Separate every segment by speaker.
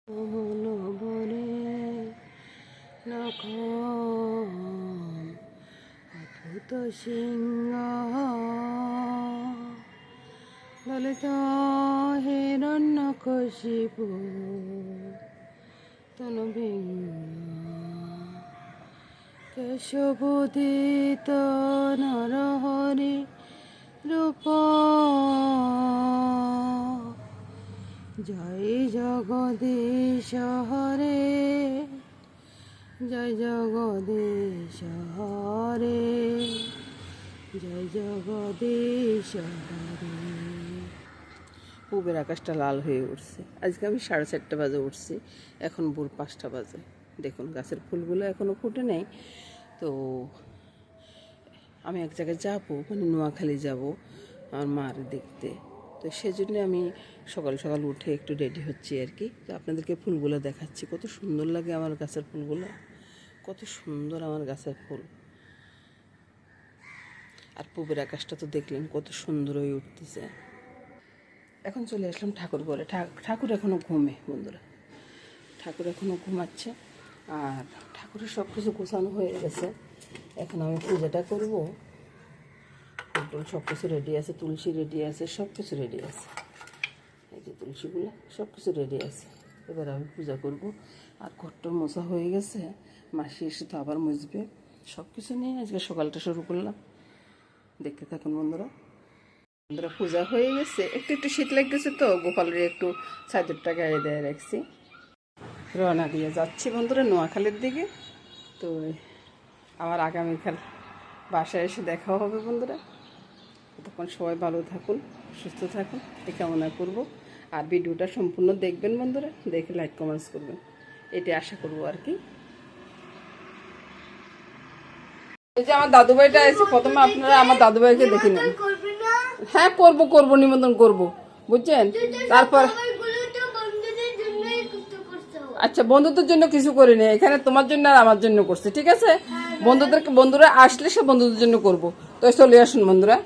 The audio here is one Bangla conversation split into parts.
Speaker 1: বনে নখ অদ্ভুত সিংহ ললিত হিরণ্যকশিপু তনুভিঙ্গ কেশবোদিত নরহরি রূপ জয় জগদীশ হরে জয় জগদীশ হরে জয় জগদীশ হরে। পূবের আকাশটা লাল হয়ে উঠছে। আজকে আমি 4:30 বাজে উঠছি, এখন ভোর 5টা বাজে। দেখুন গাছের ফুলগুলো এখনও ফুটে নেই। তো আমি এক জায়গায় যাবো, মানে নোয়াখালী যাব আমার মার দেখতে। তো সেজন্য আমি সকাল সকাল উঠে একটু রেডি হচ্ছি আর কি। তো আপনাদেরকে ফুলগুলো দেখাচ্ছি, কত সুন্দর লাগে আমার গাছের ফুলগুলো, কত সুন্দর আমার গাছের ফুল। আর পূবের আকাশটা তো দেখলেন কত সুন্দর হয়ে উঠতেছে। এখন চলে আসলাম ঠাকুর ঘরে। ঠাকুর এখনও ঘুমে বন্ধুরা, ঠাকুর এখনও ঘুমাচ্ছে। আর ঠাকুরের সব কিছু গোছানো হয়ে গেছে। এখন আমি পূজাটা করব। ফুল সব কিছু রেডি আছে, তুলসী রেডি আছে, সব কিছু রেডি আছে। এই যে তুলসীগুলো সব কিছু রেডি আছে। এবার আমি পূজা করব। আর ঘরটা মোছা হয়ে গেছে, মাসি এসে তো আবার মুছবে। সব কিছু নিয়ে আজকে সকালটা শুরু করলাম। দেখতে থাকুন বন্ধুরা। বন্ধুরা পূজা হয়ে গেছে, একটু একটু শীত লাগতেছে তো গোপালের একটু চাদরটা গায়ে দেয় রাখছি। রওনা দিয়ে যাচ্ছি বন্ধুরা নোয়াখালীর দিকে। তো আমার আগামীকাল বাসায় এসে দেখা হবে বন্ধুরা। তখন সবাই ভালো থাকুন, সুস্থ থাকুন এই কামনা করব। আর ভিডিওটা সম্পূর্ণ দেখবেন বন্ধুরা, দেখে লাইক কমেন্টস করবেন, এটাই আশা করবো আর কি। এই যে আমার দাদুভাইটা এসে, প্রথমে আপনারা আমার দাদুভাইকে দেখে নেন। হ্যাঁ করবো নিমন্ত্রণ করব, বুঝছেন। তারপর আচ্ছা, বন্ধুদের জন্য কিছু করিনি, এখানে তোমার জন্য আর আমার জন্য করছে, ঠিক আছে। বন্ধুরা আসলে সে বন্ধুদের জন্য করব। তো চলে আসুন বন্ধুরা।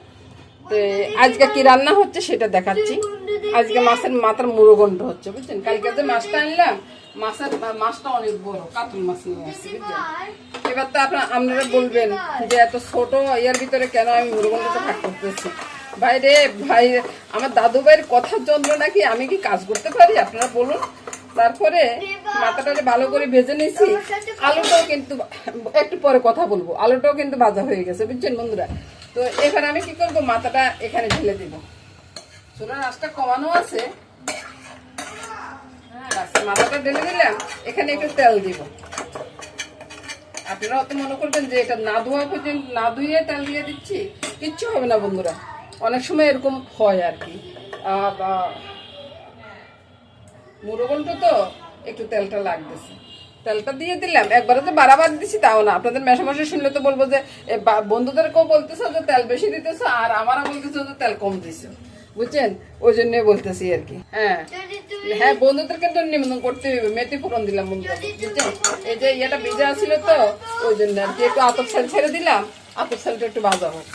Speaker 1: তো আজকে কি রান্না হচ্ছে সেটা দেখাচ্ছি। আজকে মাছের মাথার মুড়োঘণ্ট হচ্ছে, বুঝছেন। কালকে যে মাছটা আনলাম, মাছটা অনেক বড়, কাতল মাছ নিয়ে আসছি, বুঝছেন। এবার তো আপনারা বলবেন যে এত ছোট ইয়ার ভিতরে কেন আমি মুড়োঘণ্টটা ভাগ করতেছি। ভাই রে ভাই, আমার দাদু ভাইয়ের কথার জন্য নাকি আমি কি কাজ করতে পারি আপনারা বলুন। তারপরে মাথাটা ভালো করে ভেজে নিয়েছি। আলুটাও কিন্তু একটু পরে কথা বলবো, আলুটাও কিন্তু ভাজা হয়ে গেছে, বুঝছেন বন্ধুরা। তো এবার আমি কি করবো, মাথাটা এখানে ঢেলে দিব। চুলার আঁচটা কমানো আছে, মাথাটা ঢেলে দিলাম। এখানে একটু তেল দিব। আপনারা অত মনে করবেন যে এটা না ধোয়া পর্যন্ত, না ধুয়ে তেল দিয়ে দিচ্ছি, কিচ্ছু হবে না বন্ধুরা। অনেক সময় এরকম হয় আর কি। মুড়োঘণ্ট তো একটু তেলটা লাগতেছে, তেলটা দিয়ে দিলাম। একবারে যে বাড়াবার দিছি তাও না। আপনাদের মেশামশাই শুনলে তো বলবো যে বন্ধুদেরকেও বলতেছো যে তেল বেশি দিতেছো, আর আমারও বলতেছো যে তেল কম দিছো, বুঝছেন। ওই জন্য বলতেছি আর কি। হ্যাঁ বন্ধুদেরকে তো নিমন্ত্রণ করতে হবে। মেথি ফোড়ন দিলাম বন্ধুরা, বুঝছেন। এই যে ইয়েটা ভিজা ছিল তো ওই জন্য আর কি। একটু আতপ চাল ছেড়ে দিলাম, আতপ চালটা একটু ভাজা হোক।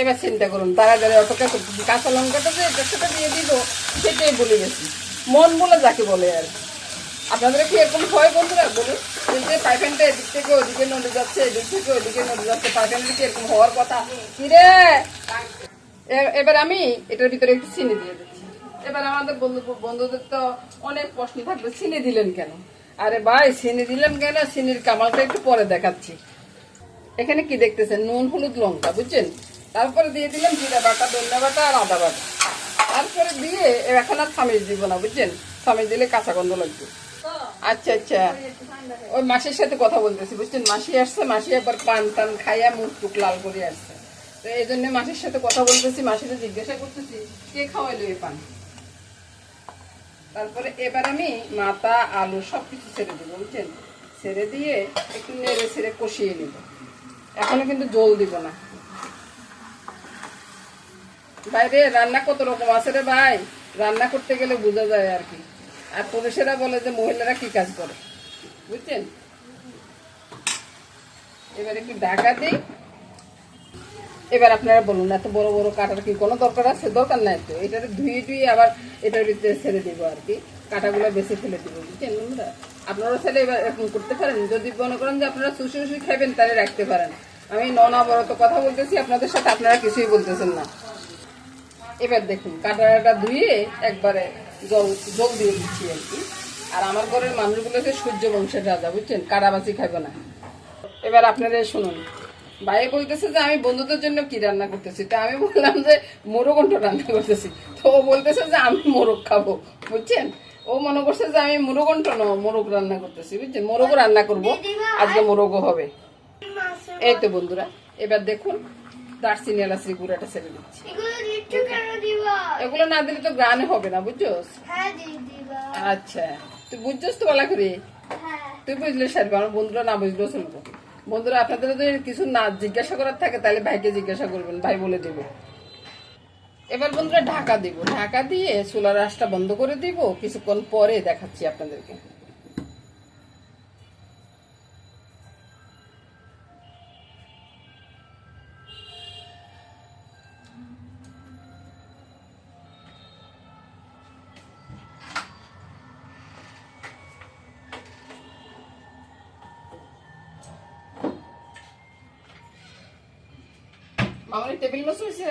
Speaker 1: এবার চিন্তা করুন, তাড়াতাড়ি অপেক্ষা করতেছি। কাঁচা লঙ্কাটা যে সেটা দিয়ে দিব, সেটাই বলে গেছি। মন বলে যাকে বলে আর কি। আপনাদের কি এরকম হয় বন্ধুরা বলুন। এই যে পাইপেনটা এদিক থেকে ওদিকে নদী যাচ্ছে, এদিক থেকে ওদিকে নদী যাচ্ছে, পাইপেনটা কি এরকম হওয়ার কথা কি রে। এবার আমি এটার ভিতরে একটু চিনি দিয়ে দিচ্ছি। এবার আমাদের বন্ধুদের তো অনেক প্রশ্ন থাকবে, চিনি দিলেন কেন। আরে ভাই, চিনি দিলেন কেন, চিনির কামালটা একটু পরে দেখাচ্ছি। এখানে কি দেখতেছেন, নুন হলুদ লঙ্কা, বুঝছেন। তারপরে দিয়ে দিলাম জিরা বাটা, ধনিয়া বাটা আর আদা বাটা। তারপরে দিয়ে এখন আর চামিচ দিব না, বুঝছেন। চামিচ দিলে কাঁচা গন্ধ লাগবে। আচ্ছা আচ্ছা, ওই মাসির সাথে কথা বলতেছি, বুঝছেন। মাসি আসছে, মাসি একবার পান টান খাইয়া মুখ টুক লাল করে আসছে। তো এই জন্য মাসির সাথে কথা বলতেছি, মাসিকে জিজ্ঞাসা করতেছি কে খাওয়াইলো এই পান। তারপরে এবার আমি মাথা আলু সবকিছু ছেড়ে দেবো, বুঝছেন। ছেড়ে দিয়ে একটু নেড়ে ছেড়ে কষিয়ে নিব। এখনো কিন্তু জল দিব না। ভাই রে, রান্না কত রকম আছে রে ভাই, রান্না করতে গেলে বোঝা যায় আর কি। আর পুরুষেরা বলে যে মহিলারা কি কাজ করে, বুঝছেন। এবার একটু ঢাকা দিই। এবার আপনারা বলুন, এত বড় বড় কাটার কি কোনো দরকার আছে? দরকার নাই তো। এটার ধুয়ে টুয়ে আবার এটার ভিতরে ছেড়ে দিব আর কি, কাটাগুলো বেছে ফেলে দিব, বুঝছেন বন্ধুরা? আপনারা চাইলে এবার এরকম করতে পারেন। যদি মনে করেন যে আপনারা শুষে শুষে খাবেন তাহলে রাখতে পারেন। আমি ননাবরত কথা বলতেছি আপনাদের সাথে, আপনারা কিছুই বলতেছেন না। এবার দেখুন কাটাটা ধুয়ে একবারে জল জল দিয়ে দিচ্ছি আর কি। আর আমার ঘরের মানুষগুলো হচ্ছে সূর্য বংশের রাজা, বুঝছেন, কাটাবাচি খাবে না। এবার আপনারা শুনুন, ভাই বলতেছে যে আমি বন্ধুদের জন্য কি রান্না করতেছি, তা আমি বললাম যে মোরগন্ঠ রান্না করতেছি। তো ও বলতেছে যে আমি মোরগ খাবো, বুঝছেন। ও মনে করছে যে আমি মোরগন্ঠ মোরগ রান্না করতেছি, বুঝছেন। মোরগও রান্না করব আজকে, মোরগও হবে। এই তো বন্ধুরা, এবার দেখুন দারচিনি এলাচি গুঁড়াটা ছেড়ে দিচ্ছি। এগুলো না দিলে তো গ্রানে হবে না, বুঝছোস? আচ্ছা তুই বুঝছোস তো বলা করে, তুই বুঝলে সারবে, আমার বন্ধুরা না বুঝলেও চলবো। বন্ধুরা আপনাদের যদি কিছু না জিজ্ঞাসা করার থাকে তাহলে ভাইকে জিজ্ঞাসা করবেন, ভাই বলে দেবে। এবার বন্ধুরা ঢাকা দিব, ঢাকা দিয়ে চুলার আঁচটা বন্ধ করে দিব। কিছুক্ষণ পরে দেখাচ্ছি আপনাদেরকে। মামনি টেবিল মাছ হয়েছে?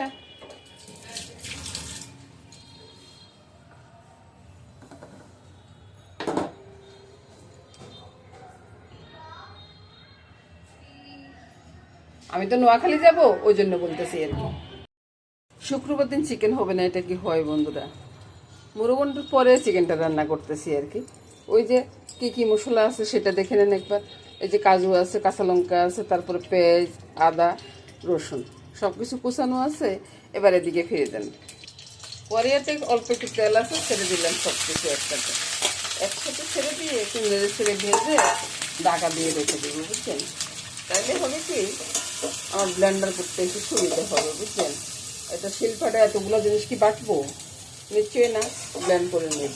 Speaker 1: আমি তো নোয়াখালী যাব, ওই জন্য বলতেছি আর কি। শুক্রবার দিন চিকেন হবে না, এটা কি হয় বন্ধুরা? মুরগন্ডুর পরে চিকেনটা রান্না করতেছি আর কি। ওই যে কি কি মশলা আছে সেটা দেখে নেন একবার। এই যে কাজু আছে, কাঁচা লঙ্কা আছে, তারপরে পেঁয়াজ, আদা, রসুন সব কিছু কুচানো আছে। এবার এদিকে ফিরে দেন। পরিয়াতে অল্প একটু তেল আছে, ছেড়ে দিলাম সব কিছু একসাথে। একসাথে ছেড়ে দিয়ে একটু নেড়ে ছেড়ে ভেজে ঢাকা দিয়ে রেখে দেবো, বুঝছেন। তাইলে হবে কি, আমার ব্লেন্ডার করতে একটু সুবিধা হবে, বুঝছেন। এটা শিলপাটা এতগুলো জিনিস কি বাটবো? নিশ্চয়ই না, ব্লেন্ড করে নেব।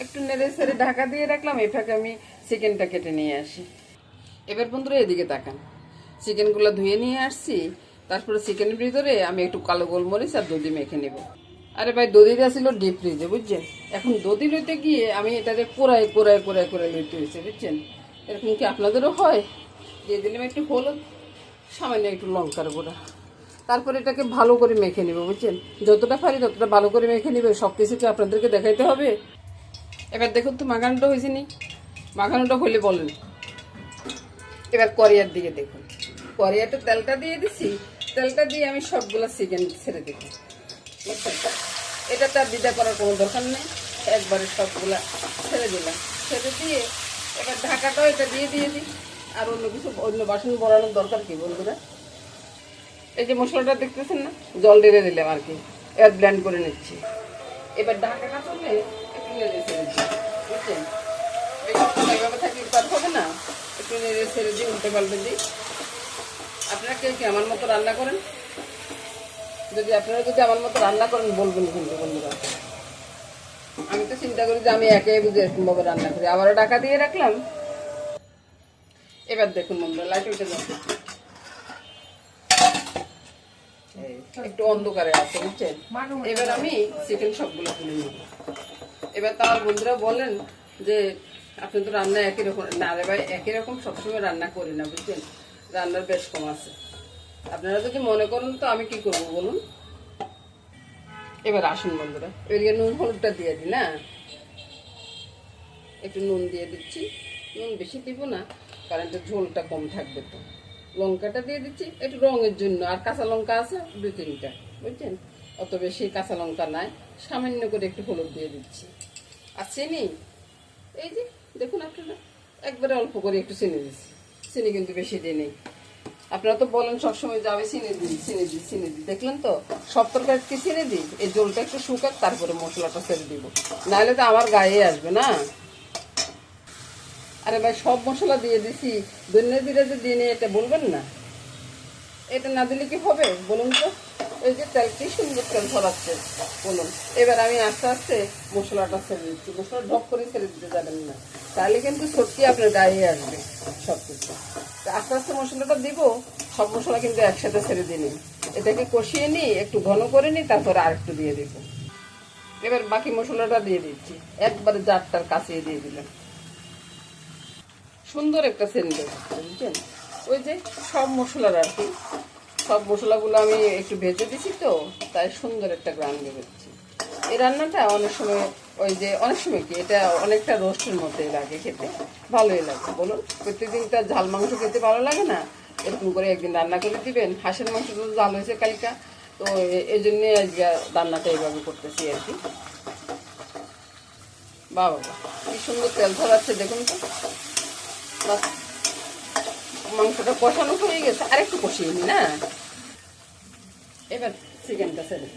Speaker 1: একটু নেড়ে ছেড়ে ঢাকা দিয়ে রাখলাম। এটাকে আমি চিকেনটা কেটে নিয়ে আসি। এবার বন্ধুরা এদিকে তাকান, চিকেনগুলো ধুয়ে নিয়ে আসছি। তারপরে চিকেনের ভিতরে আমি একটু কালো গোলমরিচ আর দধি মেখে নেব। আরে ভাই দধিটা ছিল ডিপ ফ্রিজে, বুঝছেন। এখন দধি লইতে গিয়ে আমি এটাকে কোড়ায় কোড়ায় কোড়ায় কোড়ায় লইতে হয়েছে, বুঝছেন। এরকম কি আপনাদেরও হয়? দিয়ে দিলাম একটু হলুদ, সামান্য একটু লঙ্কার গুঁড়া। তারপরে এটাকে ভালো করে মেখে নেব, বুঝছেন। যতটা পারি ততটা ভালো করে মেখে নেবে। সব কিছুকে আপনাদেরকে দেখাইতে হবে। এবার দেখুন তো মাখানোটা হয়েছে নি? মাখানোটা হলে বলেন। এবার কড়াইয়ের দিকে দেখুন, কড়াইতে তেলটা দিয়ে দিছি। তেলটা দিয়ে আমি সবগুলো চিকেন ছেড়ে দেব, বুঝছেন। এটা তার দ্বিধা করার কোনো দরকার নেই, একবারে সবগুলা ছেড়ে দিলাম। ছেড়ে দিয়ে এবার ঢাকাটাও এটা দিয়ে দিই। আর অন্য কিছু অন্য বাসন বড়ানোর দরকার কি বন্ধুরা? এই যে মশলাটা দেখতেছেন না, জল ঢেলে দিলাম আর কি। এবার ব্লেন্ড করে নিচ্ছি। এবার ঢাকাটা করলে একটু নেড়ে ছেড়ে দিই, বুঝছেন। এইভাবে থাকলে পার হবে না, একটু নেড়ে ছেড়ে দিই, উল্টে পাল্টে দিই। আপনারা কেউ কি আমার মতো রান্না করেন? আপনারা যদি আমার মতো রান্না করেন বলবেন কিন্তু বন্ধুরা। আমি তো চিন্তা করি যে আমি একে বুঝে এরকম ভাবে রান্না করি। আবারও ঢাকা দিয়ে রাখলাম। এবার দেখুন বন্ধুরা, লাইট উঠে যাচ্ছে, একটু অন্ধকারে আছে, বুঝছেন। এবার আমি চিকেন সবগুলো তুলে নেব। এবার তো আমার বন্ধুরা বলেন যে আপনি তো রান্না একই রকম। না রে ভাই, একই রকম সবসময় রান্না করি না, বুঝছেন। রান্নার বেশ কম আছে। আপনারা যদি মনে করেন তো আমি কি করবো বলুন। এবার আসুন বন্ধুরা, এদিকে নুন হলুদটা দিয়ে দিই না, একটু নুন দিয়ে দিচ্ছি। নুন বেশি দিব না, কারণ একটু ঝোলটা কম থাকবে। তো লঙ্কাটা দিয়ে দিচ্ছি একটু রঙের জন্য। আর কাঁচা লঙ্কা আছে 2-3টা, বুঝছেন। অত বেশি কাঁচা লঙ্কা নাই, সামান্য করে একটু হলুদ দিয়ে দিচ্ছি। আর চিনি, এই যে দেখুন আপনারা, একবারে অল্প করে একটু চিনি দিচ্ছি। চিনি কিন্তু বেশি দিই নেই। আপনারা তো বলেন সবসময় যে আমি চিনি দিই চিনি দিই চিনি দিই, দেখলেন তো। সব তরকারিকে চিনি দিই, এই জলটা একটু শুকাক, তারপরে মশলাটা ছেড়ে দিব, নাহলে তো আমার গায়ে আসবে না। আরে ভাই সব মশলা দিয়ে দিছি, ধনিয়া জিরা যে দিয়ে নিয়ে এটা বলবেন না। এটা না দিলে কি হবে বলুন তো? এই যে তেল কি সুন্দর তেল ছড়াচ্ছে বলুন। এবার আমি আস্তে আস্তে মশলাটা ছেড়ে দিচ্ছি। মশলা ঢক করে ছেড়ে দিতে যাবেন না, তাহলে কিন্তু সত্যি আপনার গায়ে আসবে সব কিছু। আস্তে আস্তে মশলাটা দিব, সব মশলা কিন্তু একসাথে ছেড়ে দিন। এটাকে কষিয়ে নিই, একটু ঘন করে নিই, তারপরে আরেকটু দিয়ে দিব। এবার বাকি মশলাটা দিয়ে দিচ্ছি, একবারে জারটার কাছে দিয়ে দিলাম। সুন্দর একটা সেন্ট বুঝছেন। ওই যে সব মশলার আর কি, সব মশলাগুলো আমি একটু ভেজে দিছি তো, তাই সুন্দর একটা গ্রান বেরোচ্ছে। এই রান্নাটা অনেক সময় ওই যে অনেক সময় কি এটা অনেকটা রোস্টের মতোই লাগে, খেতে ভালোই লাগে বলুন। প্রত্যেকদিন তার ঝাল মাংস খেতে ভালো লাগে না, এরকম করে একদিন রান্না করে দিবেন। হাঁসের মাংস তো ঝাল হয়েছে কালকা, তো এই জন্যে আজকে রান্নাটা এইভাবে করতেছি আর কি। বাবা কি সুন্দর তেল ধরাচ্ছে দেখুন তো। বাস মাংসটা কষানো হয়ে গেছে, আরেকটু কষিয়ে নি না। এবার চিকেনটা ছেড়ে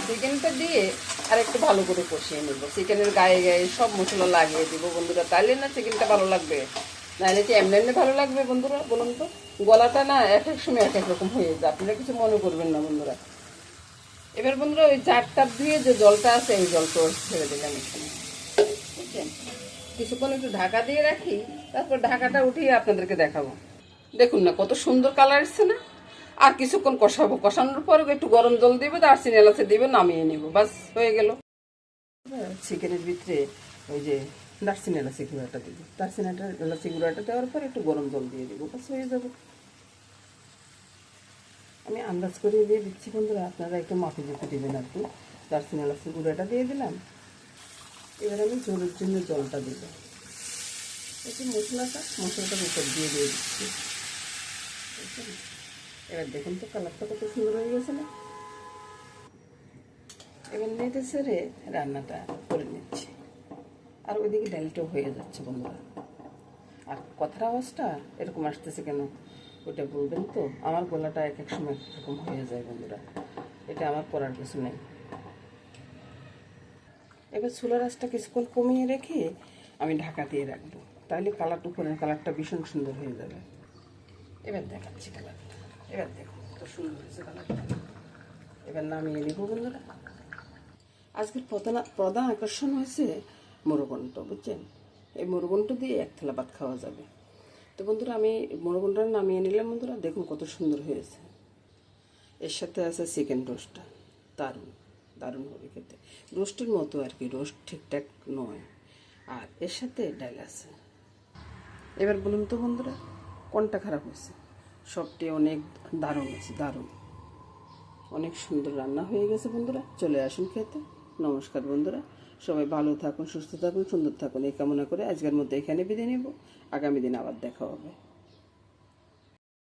Speaker 1: চিকেনটা দিয়ে আর একটু ভালো করে কষিয়ে নেব। চিকেনের গায়ে গায়ে সব মশলা লাগিয়ে দিব বন্ধুরা, তাহলে না চিকেনটা ভালো লাগবে। নাহলে কি এমনি এমনি ভালো লাগবে বন্ধুরা বলুন তো। গলাটা না এক এক সময় এক এক রকম হয়ে যায়, আপনারা কিছু মনে করবেন না বন্ধুরা। এবার বন্ধুরা ওই চারটা ধুয়ে যে জলটা আছে এই জলটা ছেড়ে দিলাম এখানে, বুঝছেন। কিছুক্ষণ একটু ঢাকা দিয়ে রাখি, তারপর ঢাকাটা উঠিয়ে আপনাদেরকে দেখাবো। দেখুন না কত সুন্দর কালার এসছে না। আর কিছুক্ষণ কষাবো, কষানোর পর একটু গরম জল দিবে, দারচিনি এলাচি দিবে, নামিয়ে নিব, বাস হয়ে গেল। চিকেনের ভিতরে ওই যে দারচিনি এলাচি গুঁড়াটা দিব, দারচিনি এলাচি গুঁড়াটা দেওয়ার পর একটু গরম জল দিয়ে দিব, বাস হয়ে যাবে। আমি আন্দাজ করে দিয়ে দিচ্ছি বন্ধুরা, আপনারা একটু মাপে যেতে দেবেন আর কি। দারচিনি এলাচি গুঁড়াটা দিয়ে দিলাম। এবার আমি ঝোলের জন্য জলটা দিব, একটু মশলাটার উপর দিয়ে দিচ্ছি। এবার দেখুন তো কালারটা কত সুন্দর হয়ে গেছে না। এবার নেড়ে ছেড়ে রান্নাটা করে নিচ্ছি, আর ওইদিকে ডালটাও হয়ে যাচ্ছে বন্ধুরা। আর কথার আওয়াজটা এরকম আসতেছে কেন ওটা বলবেন তো। আমার গলাটা এক এক সময় এরকম হয়ে যায় বন্ধুরা, এটা আমার করার কিছু নেই। এবার চুলার আঁচটা কিছুক্ষণ কমিয়ে রেখে আমি ঢাকা দিয়ে রাখবো, তাহলে কালারটা, উপরের কালারটা ভীষণ সুন্দর হয়ে যাবে। এবার দেখাচ্ছি কালারটা, এবার দেখুন কত সুন্দর হয়েছে কালারটা। এবার নামিয়ে নেব বন্ধুরা। আজকের প্রধান আকর্ষণ হয়েছে মুরগঘণ্ট, বুঝছেন। এই মুরগঘণ্ট দিয়ে এক থালা ভাত খাওয়া যাবে। তো বন্ধুরা আমি মুরগঘণ্টটা নামিয়ে নিলাম বন্ধুরা, দেখুন কত সুন্দর হয়েছে। এর সাথে আছে চিকেন রোস্টটা, দারুণ দারুণ হবে খেতে, রোস্টের মতো আর কি, রোস্ট ঠিকঠাক নয়। আর এর সাথে ডাল আছে। এবার বলুন তো বন্ধুরা কোনটা খারাপ হয়েছে। সবটি অনেক দারুণ আছে, দারুণ, অনেক সুন্দর রান্না হয়ে গেছে বন্ধুরা। চলে আসুন খেতে। নমস্কার বন্ধুরা, সবাই ভালো থাকুন, সুস্থ থাকুন, সুন্দর থাকুন এই কামনা করে আজকের মধ্যে এখানে বিদায় নেব। আগামী দিন আবার দেখা হবে।